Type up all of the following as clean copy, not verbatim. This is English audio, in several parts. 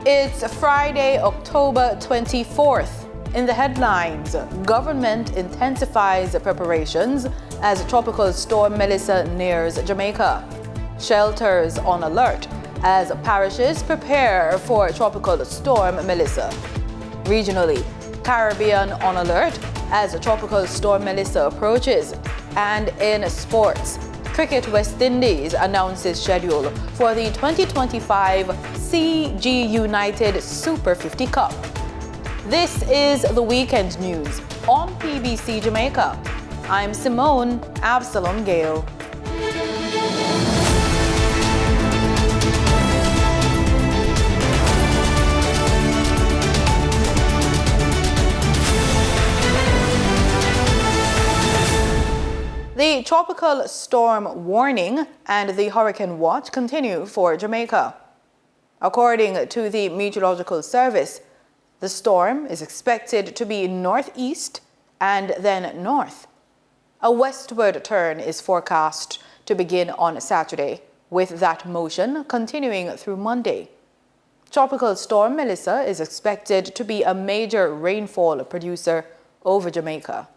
It's Friday, October 24th. In the headlines, government intensifies preparations as Tropical Storm Melissa nears Jamaica. Shelters on alert as parishes prepare for Tropical Storm Melissa. Regionally, Caribbean on alert as Tropical Storm Melissa approaches. And in sports, Cricket West Indies announces schedule for the 2025 CG United Super 50 Cup. This is the weekend news on PBC Jamaica. I'm Simone Absalom Gale. The tropical storm warning and the hurricane watch continue for Jamaica. According to the Meteorological Service, the storm is expected to be northeast and then north. A westward turn is forecast to begin on Saturday, with that motion continuing through Monday. Tropical Storm Melissa is expected to be a major rainfall producer over Jamaica.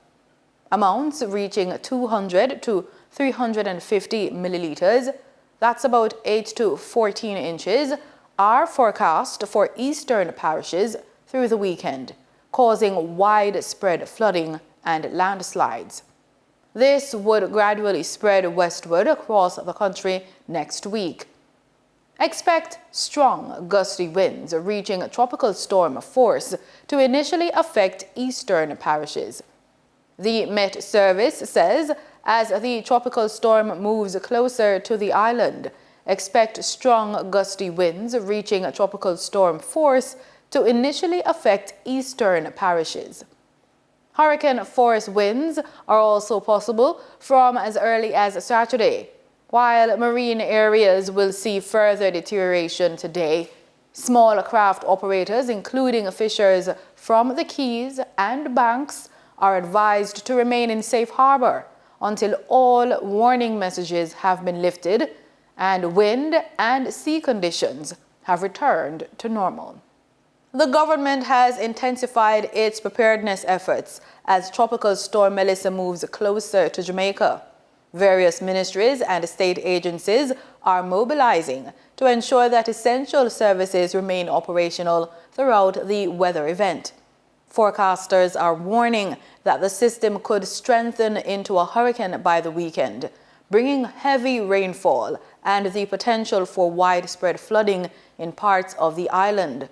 Amounts reaching 200 to 350 milliliters, that's about 8 to 14 inches, are forecast for eastern parishes through the weekend, causing widespread flooding and landslides. This would gradually spread westward across the country next week. Expect strong gusty winds reaching tropical storm force to initially affect eastern parishes. The Met Service says as the tropical storm moves closer to the island, expect strong gusty winds reaching tropical storm force to initially affect eastern parishes. Hurricane force winds are also possible from as early as Saturday. While marine areas will see further deterioration today, small craft operators, including fishers from the Keys and Banks, are advised to remain in safe harbor until all warning messages have been lifted and wind and sea conditions have returned to normal. The government has intensified its preparedness efforts as Tropical Storm Melissa moves closer to Jamaica. Various ministries and state agencies are mobilizing to ensure that essential services remain operational throughout the weather event. Forecasters are warning that the system could strengthen into a hurricane by the weekend, bringing heavy rainfall and the potential for widespread flooding in parts of the island.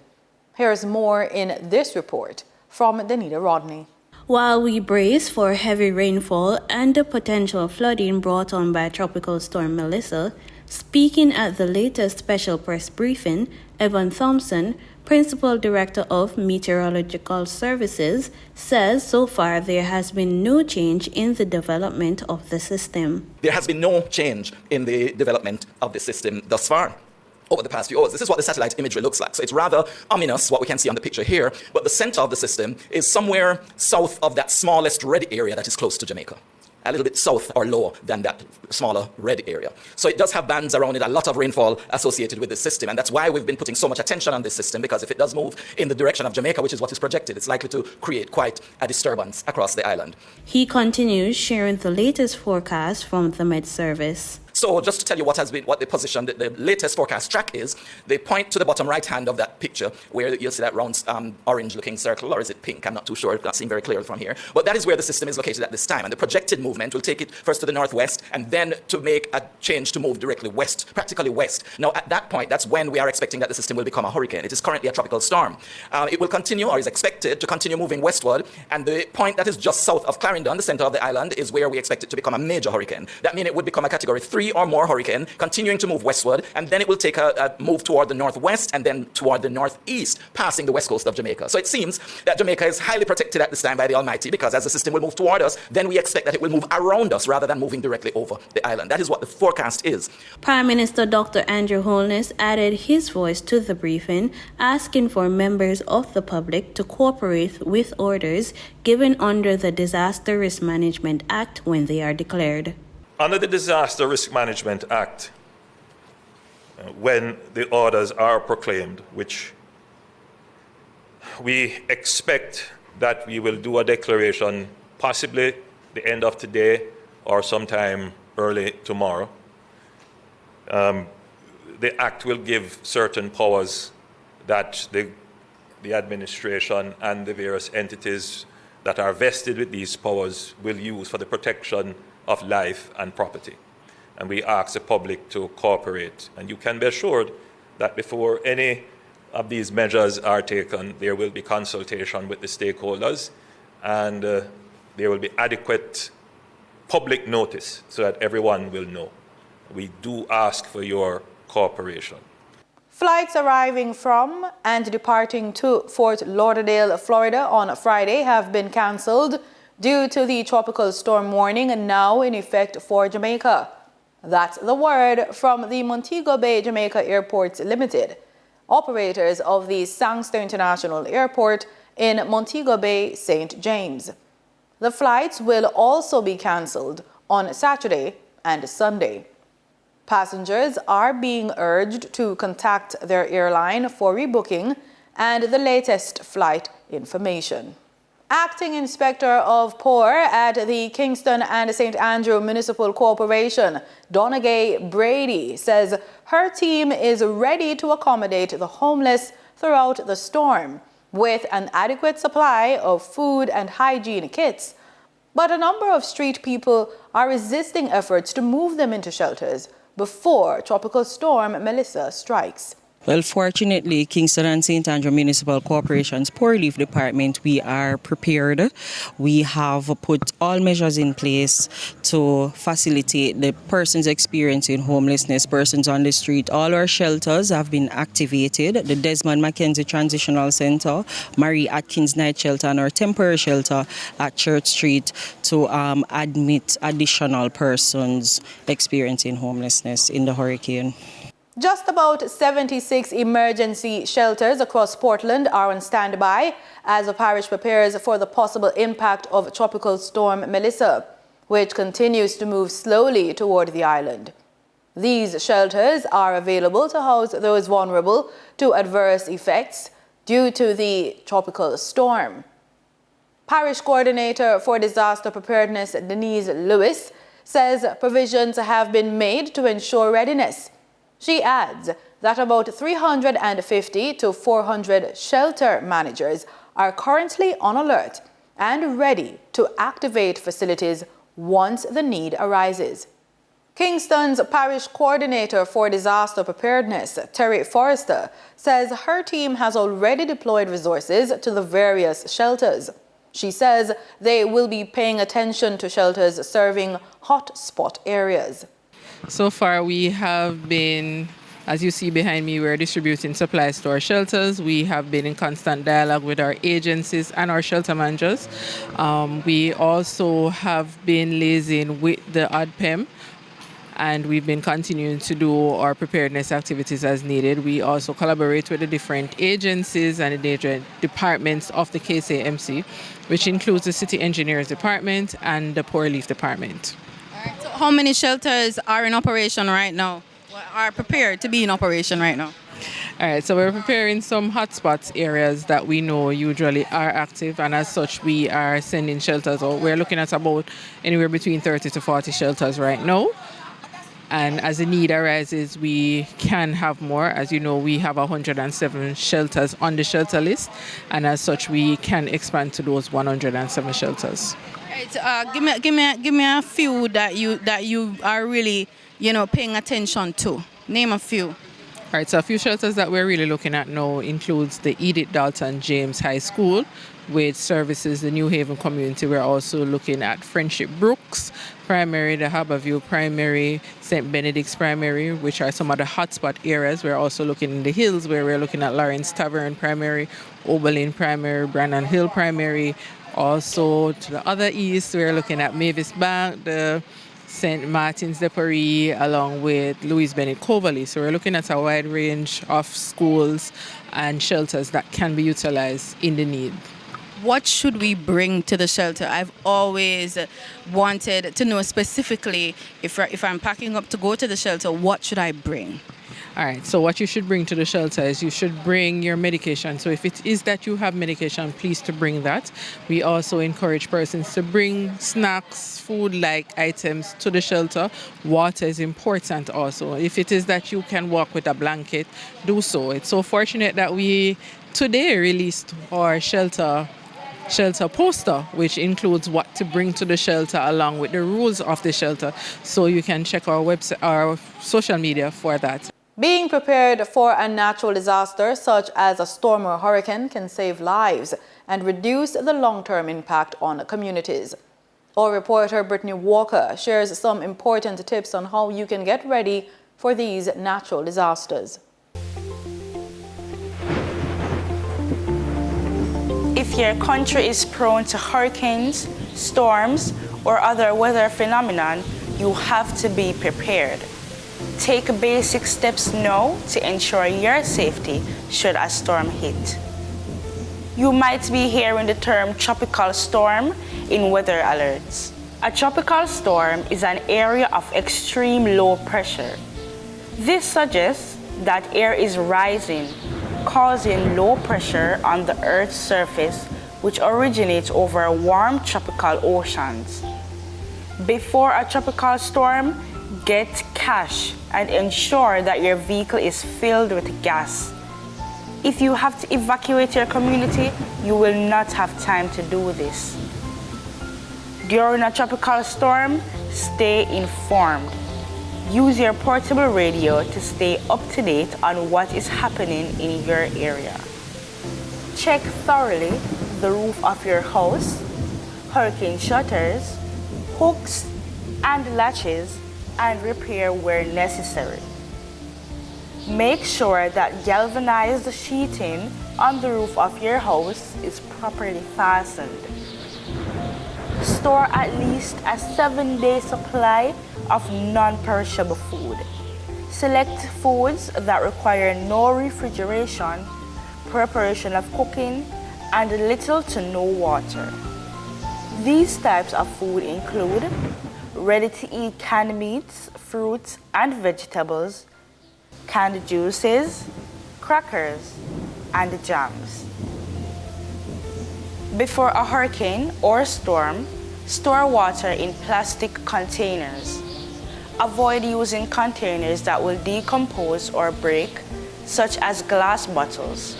Here's more in this report from Danita Rodney. While we brace for heavy rainfall and the potential flooding brought on by Tropical Storm Melissa, speaking at the latest special press briefing, Evan Thompson, Principal Director of Meteorological Services, says so far there has been no change in the development of the system. There has been no change in the development of the system thus far. Over the past few hours. This is what the satellite imagery looks like. So it's rather ominous, what we can see on the picture here, but the center of the system is somewhere south of that smallest red area that is close to Jamaica. A little bit south or lower than that smaller red area. So it does have bands around it, a lot of rainfall associated with the system, and that's why we've been putting so much attention on this system, because if it does move in the direction of Jamaica, which is what is projected, it's likely to create quite a disturbance across the island. He continues sharing the latest forecast from the Met Service. So just to tell you what the position, the latest forecast track is, they point to the bottom right hand of that picture where you'll see that round orange looking circle, or is it pink? I'm not too sure, it doesn't seem very clear from here. But that is where the system is located at this time. And the projected movement will take it first to the northwest and then to make a change to move directly west, practically west. Now at that point, that's when we are expecting that the system will become a hurricane. It is currently a tropical storm. It will continue, or is expected to continue moving westward. And the point that is just south of Clarendon, the center of the island, is where we expect it to become a major hurricane. That means it would become a category 3 or more hurricane, continuing to move westward, and then it will take a move toward the northwest and then toward the northeast, passing the west coast of Jamaica. So it seems that Jamaica is highly protected at this time by the Almighty, because as the system will move toward us, then we expect that it will move around us rather than moving directly over the island. That is what the forecast is. Prime Minister Dr. Andrew Holness added his voice to the briefing, asking for members of the public to cooperate with orders given under the Disaster Risk Management Act when they are declared. Under the Disaster Risk Management Act, when the orders are proclaimed, which We expect that we will do a declaration possibly the end of today or sometime early tomorrow. The Act will give certain powers that the administration and the various entities that are vested with these powers will use for the protection of life and property. And we ask the public to cooperate. And you can be assured that before any of these measures are taken, there will be consultation with the stakeholders, and there will be adequate public notice so that everyone will know. We do ask for your cooperation. Flights arriving from and departing to Fort Lauderdale, Florida on Friday have been cancelled due to the tropical storm warning now in effect for Jamaica. That's the word from the Montego Bay Jamaica Airports Limited, operators of the Sangster International Airport in Montego Bay, St. James. The flights will also be cancelled on Saturday and Sunday. Passengers are being urged to contact their airline for rebooking and the latest flight information. Acting Inspector of Poor at the Kingston and St. Andrew Municipal Corporation, Donaghy Brady, says her team is ready to accommodate the homeless throughout the storm with an adequate supply of food and hygiene kits. But a number of street people are resisting efforts to move them into shelters before Tropical Storm Melissa strikes. Well, fortunately, Kingston and St. Andrew Municipal Corporation's Poor Relief Department, we are prepared. We have put all measures in place to facilitate the persons experiencing homelessness, persons on the street. All our shelters have been activated. The Desmond Mackenzie Transitional Center, Marie Atkins Night Shelter, and our temporary shelter at Church Street to admit additional persons experiencing homelessness in the hurricane. Just about 76 emergency shelters across Portland are on standby as the parish prepares for the possible impact of Tropical Storm Melissa, which continues to move slowly toward the island. These shelters are available to house those vulnerable to adverse effects due to the tropical storm. Parish Coordinator for Disaster Preparedness Denise Lewis says provisions have been made to ensure readiness. She adds that about 350 to 400 shelter managers are currently on alert and ready to activate facilities once the need arises. Kingston's Parish Coordinator for Disaster Preparedness, Terry Forrester, says her team has already deployed resources to the various shelters. She says they will be paying attention to shelters serving hotspot areas. So far, we have been, as you see behind me, we're distributing supplies to our shelters. We have been in constant dialogue with our agencies and our shelter managers. We also have been liaising with the ODPEM, and we've been continuing to do our preparedness activities as needed. We also collaborate with the different agencies and the different departments of the KCMC, which includes the City Engineers Department and the Poor Relief Department. So how many shelters are in operation right now, are prepared to be in operation right now? All right, so we're preparing some hotspots areas that we know usually are active, and as such, we are sending shelters out. We're looking at about anywhere between 30 to 40 shelters right now. And as the need arises, we can have more. As you know, we have 107 shelters on the shelter list, and as such, we can expand to those 107 shelters. Right, give me a few that you are really paying attention to. Name a few. All right, so a few shelters that we're really looking at now includes the Edith Dalton James High School, which services the New Haven community. We're also looking at Friendship Brooks Primary, the Harborview Primary, St. Benedict's Primary, which are some of the hotspot areas. We're also looking in the hills, where we're looking at Lawrence Tavern Primary, Oberlin Primary, Brandon Hill Primary. Also to the other east, we're looking at Mavis Bank, the St. Martin's de Paris, along with Louise Bennett Coverley. So we're looking at a wide range of schools and shelters that can be utilized in the need. What should we bring to the shelter? I've always wanted to know specifically if I'm packing up to go to the shelter, what should I bring? All right, so what you should bring to the shelter is you should bring your medication. So if it is that you have medication, please to bring that. We also encourage persons to bring snacks, food-like items to the shelter. Water is important also. If it is that you can walk with a blanket, do so. It's so fortunate that we today released our shelter poster, which includes what to bring to the shelter along with the rules of the shelter. So you can check our website, our social media for that. Being prepared for a natural disaster such as a storm or hurricane can save lives and reduce the long-term impact on communities. Our reporter Brittany Walker shares some important tips on how you can get ready for these natural disasters. If your country is prone to hurricanes, storms, or other weather phenomenon, you have to be prepared. Take basic steps now to ensure your safety should a storm hit. You might be hearing the term tropical storm in weather alerts. A tropical storm is an area of extreme low pressure. This suggests that air is rising, causing low pressure on the Earth's surface, which originates over warm tropical oceans. Before a tropical storm, get cash and ensure that your vehicle is filled with gas. If you have to evacuate your community, you will not have time to do this. During a tropical storm, stay informed. Use your portable radio to stay up to date on what is happening in your area. Check thoroughly the roof of your house, hurricane shutters, hooks, and latches, and repair where necessary. Make sure that galvanized sheeting on the roof of your house is properly fastened. Store at least a 7-day supply of non-perishable food. Select foods that require no refrigeration, preparation of cooking, and little to no water. These types of food include ready-to-eat canned meats, fruits, and vegetables, canned juices, crackers, and jams. Before a hurricane or storm, store water in plastic containers. Avoid using containers that will decompose or break, such as glass bottles.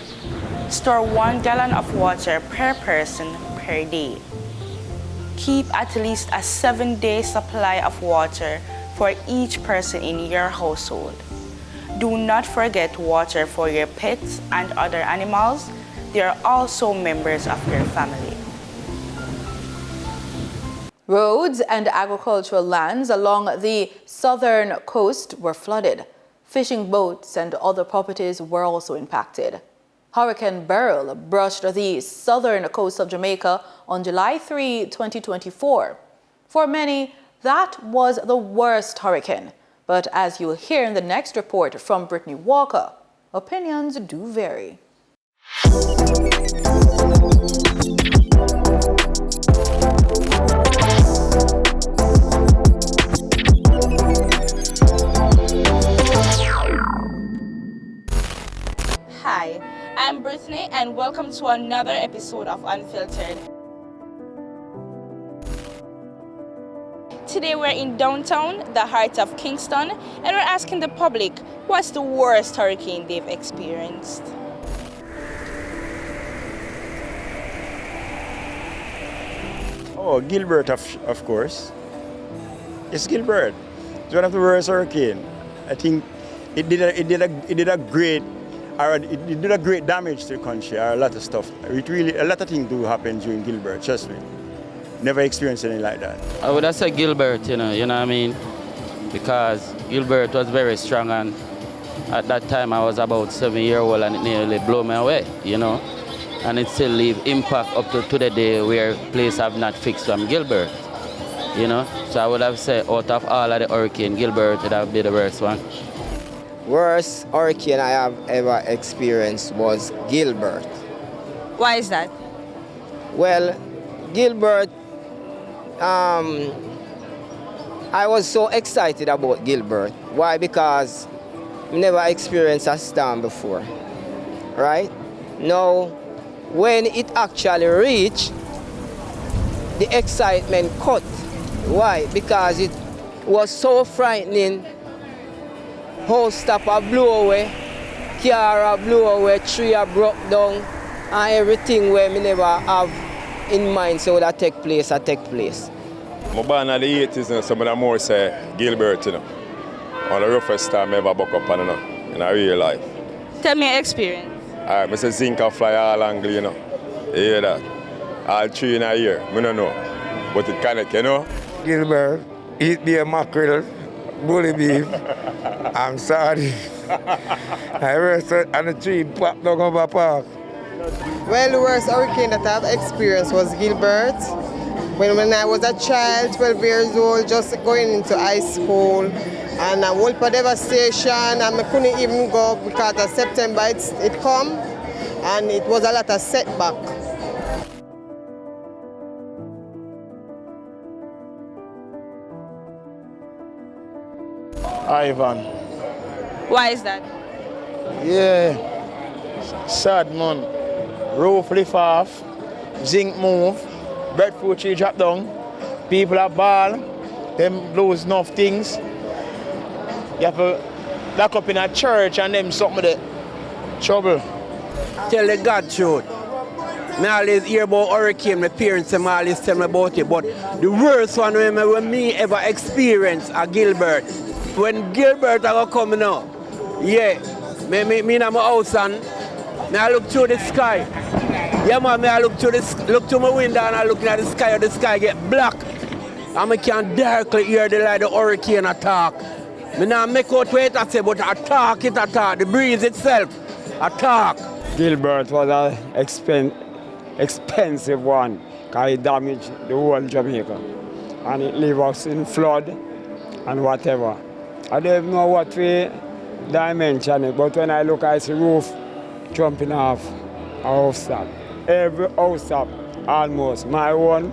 Store 1 gallon of water per person per day. Keep at least a 7-day supply of water for each person in your household. Do not forget water for your pets and other animals. They are also members of your family. Roads and agricultural lands along the southern coast were flooded. Fishing boats and other properties were also impacted. Hurricane Beryl brushed the southern coast of Jamaica on July 3, 2024. For many, that was the worst hurricane. But as you'll hear in the next report from Brittany Walker, opinions do vary. Hi, I'm Brittany and welcome to another episode of Unfiltered. Today we're in downtown, the heart of Kingston, and we're asking the public what's the worst hurricane they've experienced. Oh, Gilbert, of course. It's Gilbert. It's one of the worst hurricanes. I think it did a great damage to the country. A lot of stuff. A lot of things do happen during Gilbert. Trust me. Never experienced anything like that. I would have said Gilbert, you know what I mean? Because Gilbert was very strong, and at that time I was about 7 years old, and it nearly blew me away, you know? And it still leave impact up to the day where place have not fixed from Gilbert, you know? So I would have said out of all of the hurricane, Gilbert would have been the worst one. Worst hurricane I have ever experienced was Gilbert. Why is that? Well, Gilbert, I was so excited about Gilbert. Why? Because never experienced a storm before, right? Now, when it actually reached, the excitement cut. Why? Because it was so frightening. House stop blew away, car blew away, tree broke down, and everything where me never have in mind so that take place. I'm born in the 80s, and some of them more say Gilbert, you know. One of the roughest time I ever buck up on, you know, in a real life. Tell me your experience. I say zinc and fly all angle, you know. You hear that? All 3 in a year, I don't know. But it connect, you know. Gilbert, eat beer mackerel, bully beef. I'm sorry. I rest on the tree, popped down over park. Well, the worst hurricane that I've experienced was Gilbert. When I was a child, 12 years old, just going into high school, and I went for devastation, and I couldn't even go because of September it come, and it was a lot of setback. Ivan. Why is that? Yeah, sad man. Roof lift off, zinc move, breadfruit tree drop down, people are ball, them lose enough things. You have to lock up in a church and them something with the trouble. Tell the God truth. I always hear about hurricane, my parents them always tell me about it, but the worst one when me ever experienced a Gilbert. When Gilbert are coming out, yeah, me in my house and I look through the sky. Yeah man, I look to my window and I look at the sky get black. And I can darkly hear the light of the hurricane attack. I not make out what I say, but attack, the breeze itself, attack. Gilbert was an expensive one because it damaged the whole Jamaica. And it leave us in flood and whatever. I don't even know what way dimension it, but when I look, I see roof jumping off a house top. Every house top, almost. My one,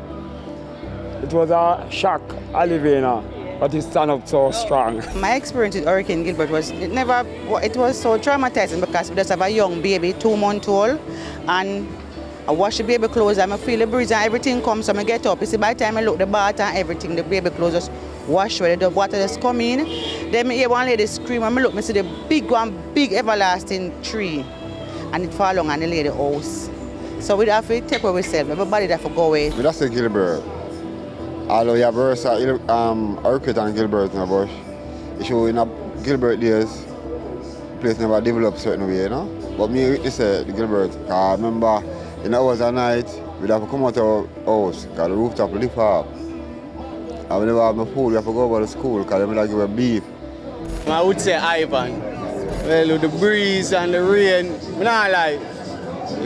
it was a shock, a living, but it stand up so strong. My experience with Hurricane Gilbert was, it was so traumatizing because we just have a young baby, 2-month-old, and I wash the baby clothes and I feel the breeze and everything comes, so I get up. You see, by the time I look the bath and everything, the baby clothes just wash away, the water just come in. Then I hear one lady scream and I look, I see the big everlasting tree, and it fall on and the lady house. So we have to take ourselves, everybody have to go away. We just say Gilbert. Although you have hurricane and Gilbert in the bush, it show in a Gilbert days, the place never developed certain way, you know. But me witness the Gilbert, I remember in hours at night, we'd have to come out of our house because the rooftop lift up. And we never have no food, we have to go over to school because they would give a beef. I would say Ivan. Well, with the breeze and the rain, I'm not like,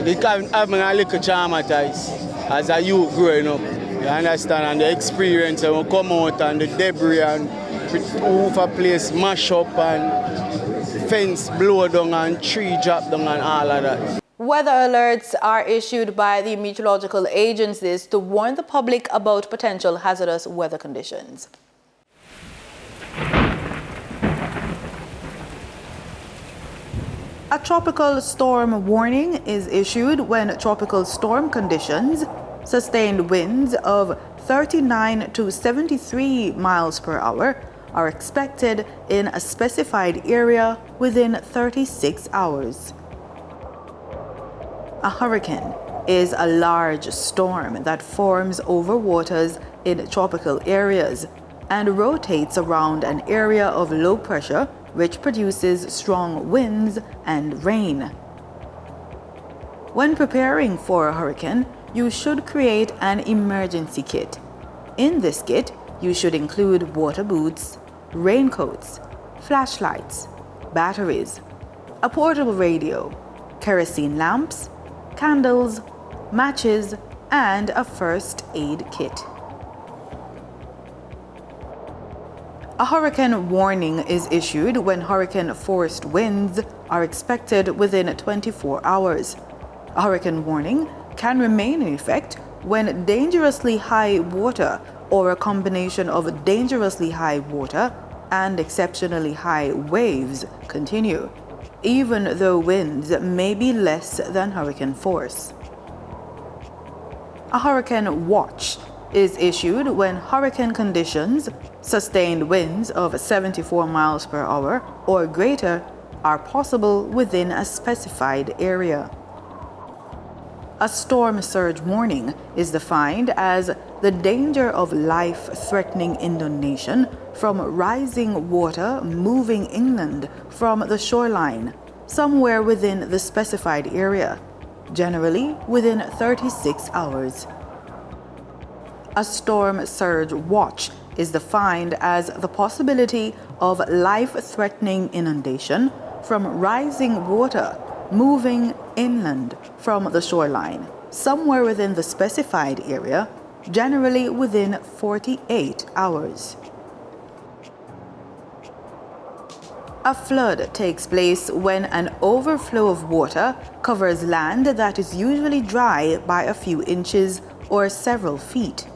they can have me a little traumatized as a youth growing up. You understand? And the experience, and we come out and the debris and roof a place mash up and fence blow down and tree drop down and all of that. Weather alerts are issued by the meteorological agencies to warn the public about potential hazardous weather conditions. A tropical storm warning is issued when tropical storm conditions, sustained winds of 39 to 73 miles per hour, are expected in a specified area within 36 hours. A hurricane is a large storm that forms over waters in tropical areas and rotates around an area of low pressure which produces strong winds and rain. When preparing for a hurricane, you should create an emergency kit. In this kit, you should include water boots, raincoats, flashlights, batteries, a portable radio, kerosene lamps, candles, matches, and a first aid kit. A hurricane warning is issued when hurricane-force winds are expected within 24 hours. A hurricane warning can remain in effect when dangerously high water or a combination of dangerously high water and exceptionally high waves continue, even though winds may be less than hurricane force. A hurricane watch is issued when hurricane conditions, sustained winds of 74 miles per hour or greater, are possible within a specified area. A storm surge warning is defined as the danger of life-threatening inundation from rising water moving inland from the shoreline, somewhere within the specified area, generally within 36 hours. A storm surge watch is defined as the possibility of life-threatening inundation from rising water moving inland from the shoreline, somewhere within the specified area, generally within 48 hours. A flood takes place when an overflow of water covers land that is usually dry by a few inches or several feet.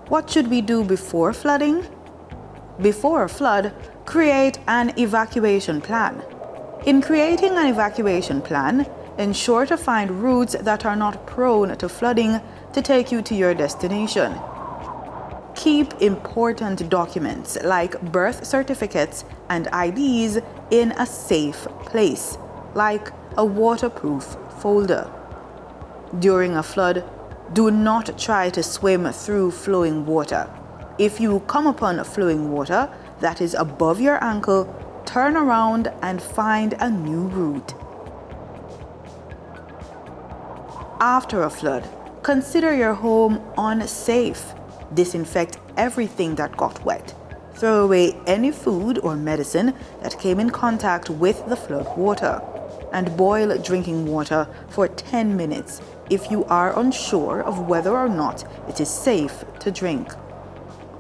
What should we do before flooding? Before a flood, create an evacuation plan. In creating an evacuation plan, ensure to find routes that are not prone to flooding to take you to your destination. Keep important documents like birth certificates and IDs in a safe place, like a waterproof folder. During a flood, do not try to swim through flowing water. If you come upon flowing water that is above your ankle, turn around and find a new route. After a flood, consider your home unsafe. Disinfect everything that got wet. Throw away any food or medicine that came in contact with the flood water. And boil drinking water for 10 minutes if you are unsure of whether or not it is safe to drink.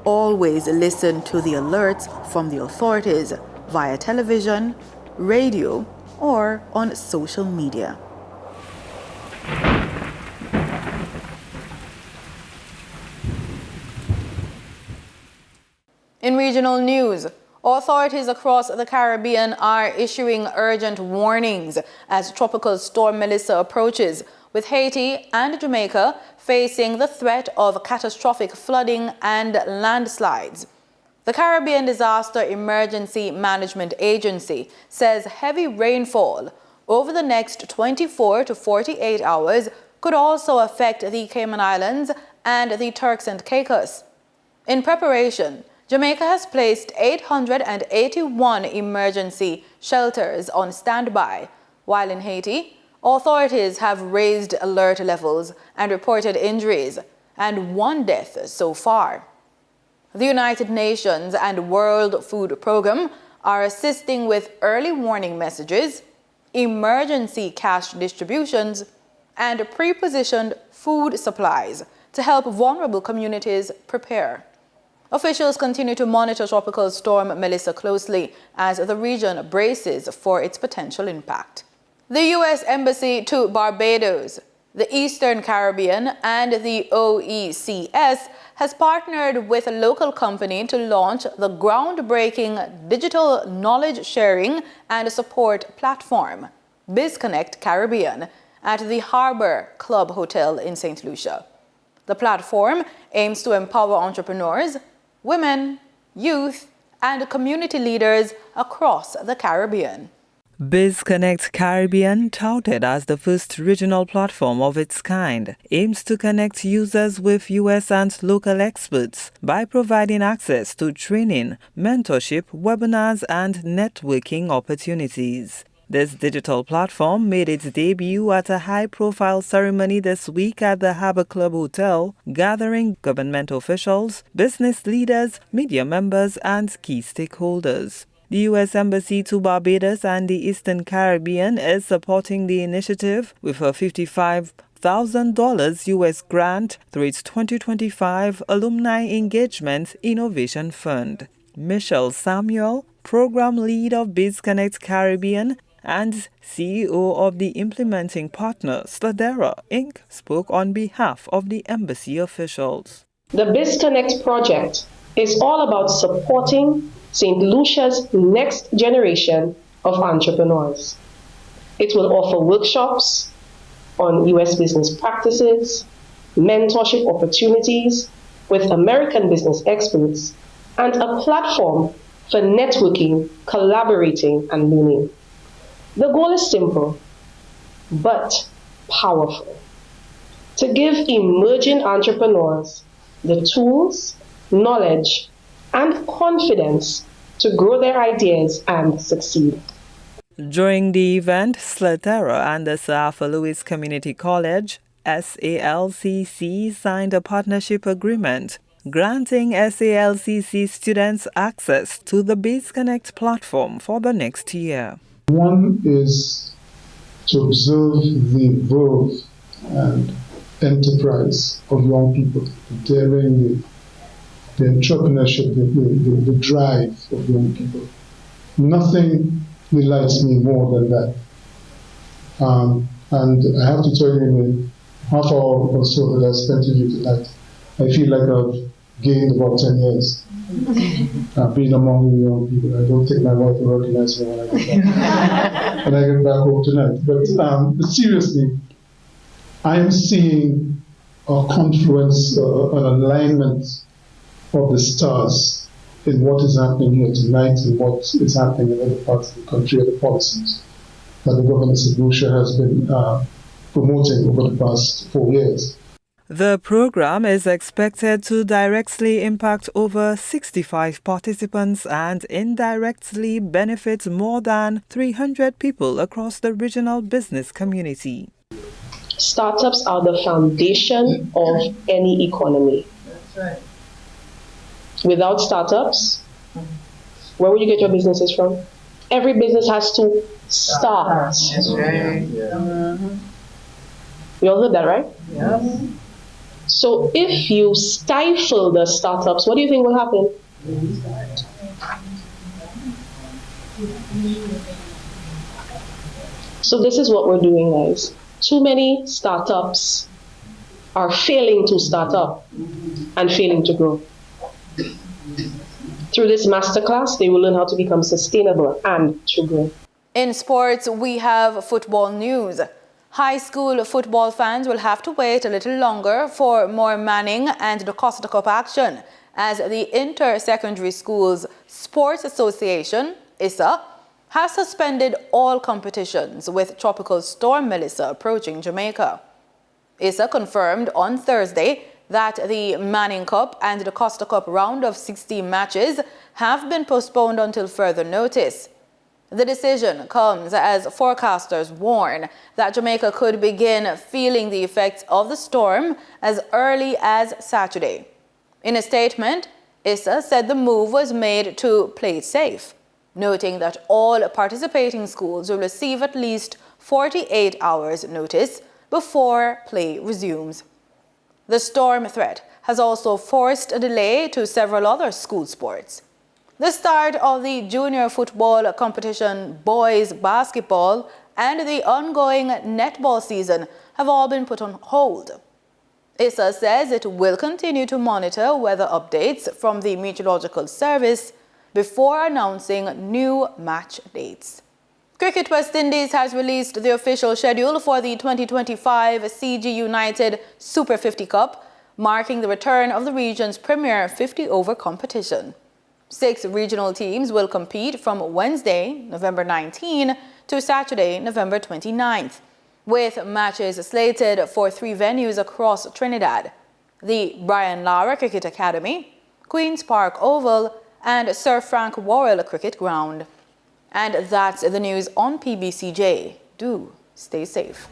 Always listen to the alerts from the authorities via television, radio, or on social media. In regional news, authorities across the Caribbean are issuing urgent warnings as Tropical Storm Melissa approaches, with Haiti and Jamaica facing the threat of catastrophic flooding and landslides. The Caribbean Disaster Emergency Management Agency says heavy rainfall over the next 24 to 48 hours could also affect the Cayman Islands and the Turks and Caicos. In preparation, Jamaica has placed 881 emergency shelters on standby, while in Haiti, authorities have raised alert levels and reported injuries, and 1 death so far. The United Nations and World Food Programme are assisting with early warning messages, emergency cash distributions, and pre-positioned food supplies to help vulnerable communities prepare. Officials continue to monitor Tropical Storm Melissa closely as the region braces for its potential impact. The U.S. Embassy to Barbados, the Eastern Caribbean, and the OECS has partnered with a local company to launch the groundbreaking digital knowledge sharing and support platform, BizConnect Caribbean, at the Harbor Club Hotel in St. Lucia. The platform aims to empower entrepreneurs, women, youth, and community leaders across the Caribbean. BizConnect Caribbean, touted as the first regional platform of its kind, aims to connect users with U.S. and local experts by providing access to training, mentorship, webinars, and networking opportunities. This digital platform made its debut at a high-profile ceremony this week at the Harbor Club Hotel, gathering government officials, business leaders, media members, and key stakeholders. The U.S. Embassy to Barbados and the Eastern Caribbean is supporting the initiative with a $55,000 U.S. grant through its 2025 Alumni Engagement Innovation Fund. Michelle Samuel, Program Lead of BizConnect Caribbean and CEO of the implementing partner, Sladera Inc., spoke on behalf of the embassy officials. The BizConnect project is all about supporting St. Lucia's next generation of entrepreneurs. It will offer workshops on US business practices, mentorship opportunities with American business experts, and a platform for networking, collaborating, and learning. The goal is simple, but powerful: to give emerging entrepreneurs the tools, knowledge, and confidence to grow their ideas and succeed. During the event, Slatera and the Sir Arthur Lewis Community College, SALCC, signed a partnership agreement granting SALCC students access to the BaseConnect platform for the next year. One is to observe the verve and enterprise of young people, daring the entrepreneurship, the drive of young people. Nothing delights me more than that. And I have to tell you, in the half hour or so that I spent with you tonight, I feel like I've gained about 10 years. Being among the young people. I don't think my wife will recognize me when I get back, when I get back home tonight. But seriously, I am seeing a confluence, an alignment of the stars in what is happening here tonight and what is happening in other parts of the country, and the policies that the government of St. Lucia has been promoting over the past 4 years. The program is expected to directly impact over 65 participants and indirectly benefit more than 300 people across the regional business community. Startups are the foundation of any economy. That's right. Without startups, where would you get your businesses from? Every business has to start. That's right. We all heard that, right? Yes. So if you stifle the startups, what do you think will happen? So this is what we're doing, guys. Too many startups are failing to start up and failing to grow. Through this masterclass, they will learn how to become sustainable and to grow. In sports, we have football news. High school football fans will have to wait a little longer for more Manning and the Costa Cup action, as the Inter-Secondary Schools Sports Association, ISA, has suspended all competitions with Tropical Storm Melissa approaching Jamaica. ISA confirmed on Thursday that the Manning Cup and the Costa Cup round of 16 matches have been postponed until further notice. The decision comes as forecasters warn that Jamaica could begin feeling the effects of the storm as early as Saturday. In a statement, ISA said the move was made to play it safe, noting that all participating schools will receive at least 48 hours notice before play resumes. The storm threat has also forced a delay to several other school sports. The start of the junior football competition, boys basketball, and the ongoing netball season have all been put on hold. ISA says it will continue to monitor weather updates from the Meteorological Service before announcing new match dates. Cricket West Indies has released the official schedule for the 2025 CG United Super 50 Cup, marking the return of the region's premier 50-over competition. 6 regional teams will compete from Wednesday, November 19 to Saturday, November 29th, with matches slated for 3 venues across Trinidad: the Brian Lara Cricket Academy, Queen's Park Oval, and Sir Frank Worrell Cricket Ground. And that's the news on PBCJ. Do stay safe.